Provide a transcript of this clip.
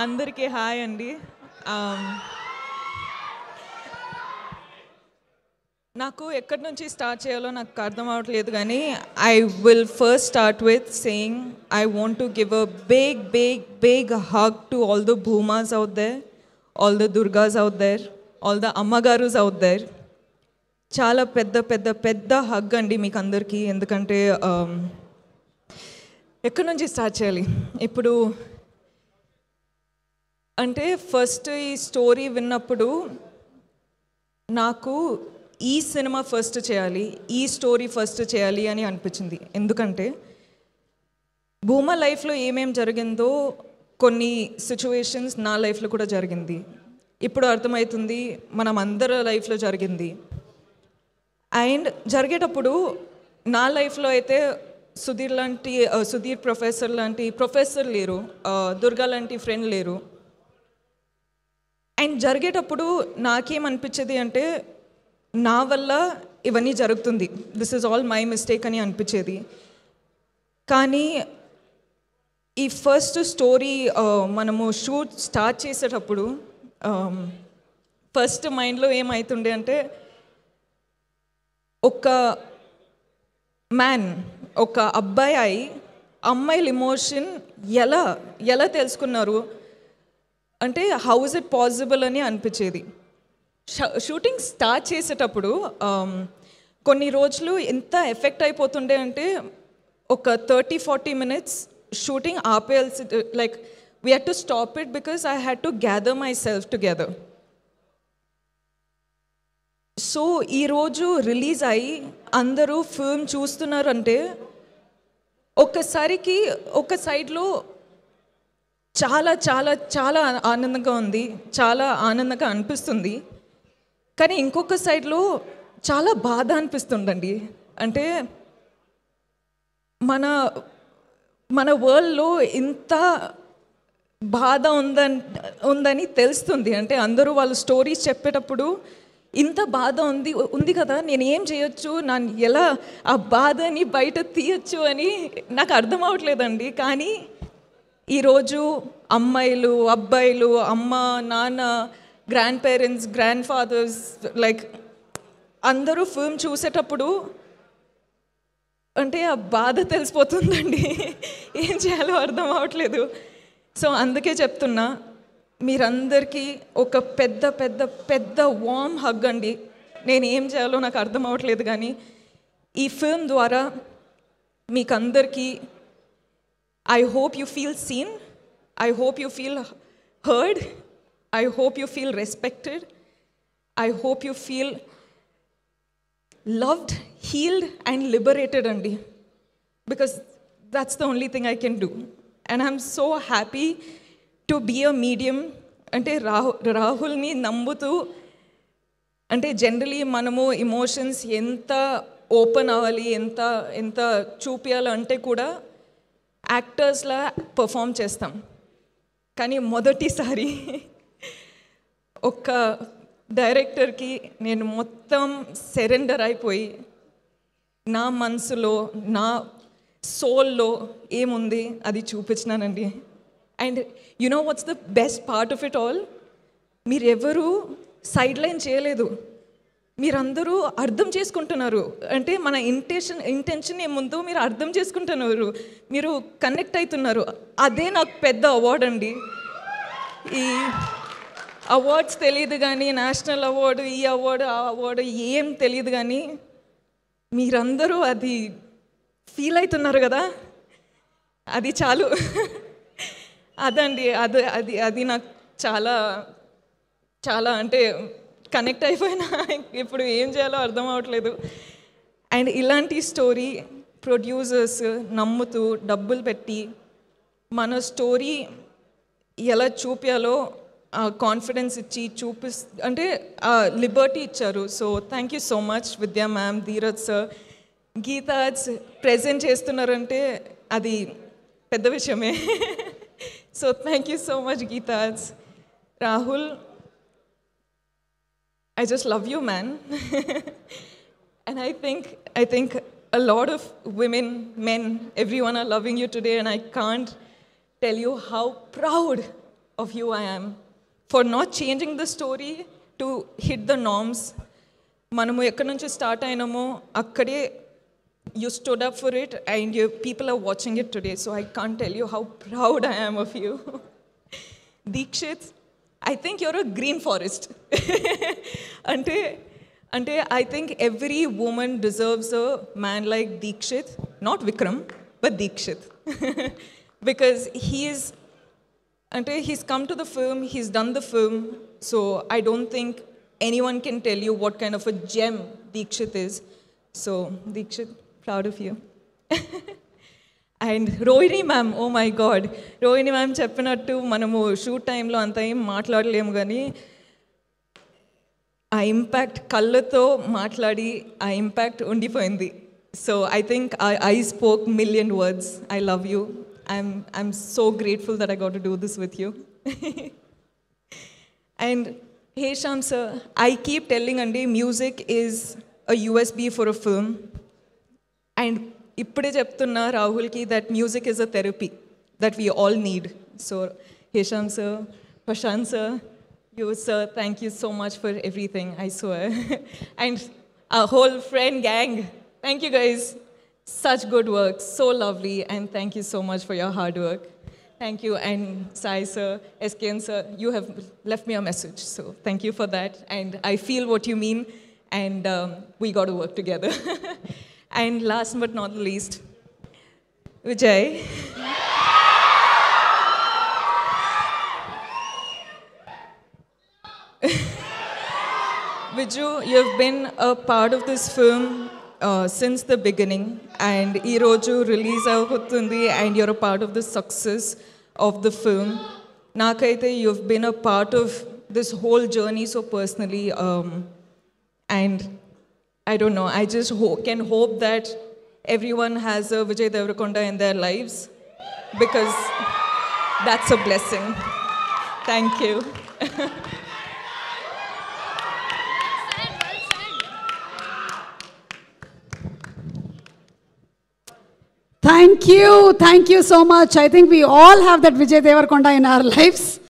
అందరికీ హాయ్ అండి. నాకు ఎక్కడి నుంచి స్టార్ట్ చేయాలో నాకు అర్థం అవ్వట్లేదు, కానీ I will first start with saying I want to give a big hug to all the Bhumas out there, all the Durgas out there, all the ammagarus out there. చాలా పెద్ద పెద్ద పెద్ద హగ్ అండి మీకు అందరికీ. ఎందుకంటే ఎక్కడి నుంచి స్టార్ట్ చేయాలి ఇప్పుడు అంటే, ఫస్ట్ ఈ స్టోరీ విన్నప్పుడు నాకు ఈ సినిమా ఫస్ట్ చేయాలి, ఈ స్టోరీ ఫస్ట్ చేయాలి అని అనిపించింది. ఎందుకంటే భూమా లైఫ్లో ఏమేం జరిగిందో కొన్ని సిచ్యువేషన్స్ నా లైఫ్లో కూడా జరిగింది. ఇప్పుడు అర్థమవుతుంది మనం అందరి లైఫ్లో జరిగింది. అండ్ జరిగేటప్పుడు నా లైఫ్లో అయితే సుధీర్ ప్రొఫెసర్ లాంటి ప్రొఫెసర్ లేరు, దుర్గా లాంటి ఫ్రెండ్ లేరు. అండ్ జరిగేటప్పుడు నాకేమనిపించేది అంటే, నా వల్ల ఇవన్నీ జరుగుతుంది, this is all my mistake అని అనిపించేది. కానీ ఈ ఫస్ట్ స్టోరీ మనము షూట్ స్టార్ట్ చేసేటప్పుడు ఫస్ట్ మైండ్లో ఏమవుతుండే అంటే, ఒక మ్యాన్, ఒక అబ్బాయి అమ్మాయిల ఎమోషన్ ఎలా తెలుసుకున్నారు అంటే, హౌ ఇస్ ఇట్ పాసిబుల్ అని అనిపించేది. షూటింగ్ స్టార్ట్ చేసేటప్పుడు కొన్ని రోజులు ఎంత ఎఫెక్ట్ అయిపోతుండే అంటే, ఒక 30-40 minutes షూటింగ్ ఆపేయాల్సి, like we had to stop it because I had to gather myself together. So ఈరోజు రిలీజ్ అయ్యి అందరూ ఫిల్మ్ చూస్తున్నారంటే, ఒక్కసారికి ఒక సైడ్లో చాలా చాలా చాలా ఆనందంగా ఉంది, చాలా ఆనందంగా అనిపిస్తుంది. కానీ ఇంకొక సైడ్లో చాలా బాధ అనిపిస్తుందండి. అంటే మన వరల్డ్లో ఇంత బాధ ఉందని తెలుస్తుంది. అంటే అందరూ వాళ్ళ స్టోరీస్ చెప్పేటప్పుడు ఇంత బాధ ఉంది కదా, నేను ఏం చేయొచ్చు, నన్ను ఎలా ఆ బాధని బయట తీయచ్చు అని నాకు అర్థం అవ్వట్లేదండి. కానీ ఈరోజు అమ్మాయిలు, అబ్బాయిలు, అమ్మ, నాన్న, grandparents, grandfathers, like అందరూ ఫిల్మ్ చూసేటప్పుడు అంటే ఆ బాధ తెలిసిపోతుందండి. ఏం చేయాలో అర్థం అవ్వట్లేదు. సో అందుకే చెప్తున్నా, మీరందరికీ ఒక పెద్ద పెద్ద పెద్ద వార్మ్ హగ్ అండి. నేను ఏం చేయాలో నాకు అర్థం అవ్వట్లేదు, కానీ ఈ ఫిల్మ్ ద్వారా మీకందరికీ I hope you feel seen, I hope you feel heard, I hope you feel respected, I hope you feel loved, healed and liberated andi, because that's the only thing I can do. And I'm so happy to be a medium. అంటే రాహుల్ని నమ్ముతూ, అంటే generally మనము emotions ఎంత open అవ్వాలి, ఎంత చూపించాలి అంటే కూడా యాక్టర్స్లా పర్ఫామ్ చేస్తాం. కానీ మొదటిసారి ఒక డైరెక్టర్కి నేను మొత్తం సరెండర్ అయిపోయి, నా మనసులో, నా సోల్లో ఏముంది అది చూపించినానండి. And you know what's the best part of it all, మీరెవరూ సైడ్ లైన్ చేయలేదు, మీరందరూ అర్థం చేసుకుంటున్నారు. అంటే మన ఇంటెన్షన్ ఏముందో మీరు అర్థం చేసుకుంటున్నారు, మీరు కనెక్ట్ అవుతున్నారు. అదే నాకు పెద్ద అవార్డు అండి. ఈ అవార్డ్స్ తెలియదు కానీ, నేషనల్ అవార్డు, ఈ అవార్డు, ఆ అవార్డు ఏం తెలియదు, కానీ మీరందరూ అది ఫీల్ అవుతున్నారు కదా, అది చాలు. అదండి, అది నాకు చాలా చాలా అంటే కనెక్ట్ అయిపోయినా. ఇప్పుడు ఏం చేయాలో అర్థం అవ్వట్లేదు. అండ్ ఇలాంటి స్టోరీ ప్రొడ్యూసర్స్ నమ్ముతూ డబ్బులు పెట్టి మన స్టోరీ ఎలా చూపించాలో కాన్ఫిడెన్స్ ఇచ్చి అంటే లిబర్టీ ఇచ్చారు. So thank you so much విద్యా మ్యామ్, ధీరజ్ సార్, గీతాజ్ ప్రెజెంట్ చేస్తున్నారంటే అది పెద్ద విషయమే. So thank you so much గీతాజ్. Rahul, I just love you, man. And I think a lot of women, men, everyone are loving you today, and I can't tell you how proud of who I am, for not changing the story to hit the norms. మనము ఎక్కడి నుంచి start అయినామో అక్కడే you stood up for it, and people are watching it today, so I can't tell you how proud I am of you. Deekshith, I think you're a green forest. Ante I think every woman deserves a man like Deekshith, not Vikram, but Deekshith. Because he's come to the film, he's done the film, so I don't think anyone can tell you what kind of a gem Deekshith is. So, Deekshith, proud of you. And Rohini ma'am, oh my God. Rohini ma'am చెప్పినట్టు మనము shoot టైంలో అంత ఏం మాట్లాడలేము కానీ ఆ impact కళ్ళతో మాట్లాడి ఆ ఇంపాక్ట్ ఉండిపోయింది. So I think I spoke million words. I love you. I'm so grateful that I got to do this with you. And hey Shyam sir, I keep telling Andi, music is a USB for a film. And ఇప్పుడే చెప్తున్నా రాహుల్కి that music is a therapy that we all need. So Hesham sir, Prashant sir, you sir, thank you so much for everything, I swear. And our whole friend gang, thank you guys. Such good work, so lovely, and thank you so much for your hard work. Thank you, and Sai sir, SKN sir, you have left me a message, so thank you for that. And I feel what you mean, and we got to work together. And last but not least, Vijay. Viju, you've been a part of this film since the beginning, and ee roju release avutundi, and you're a part of the success of the film. Nakaithe you've been a part of this whole journey so personally, and I don't know, I just can hope that everyone has a Vijay Deverakonda in their lives, because that's a blessing. Thank you. Thank you so much. I think we all have that Vijay Deverakonda in our lives.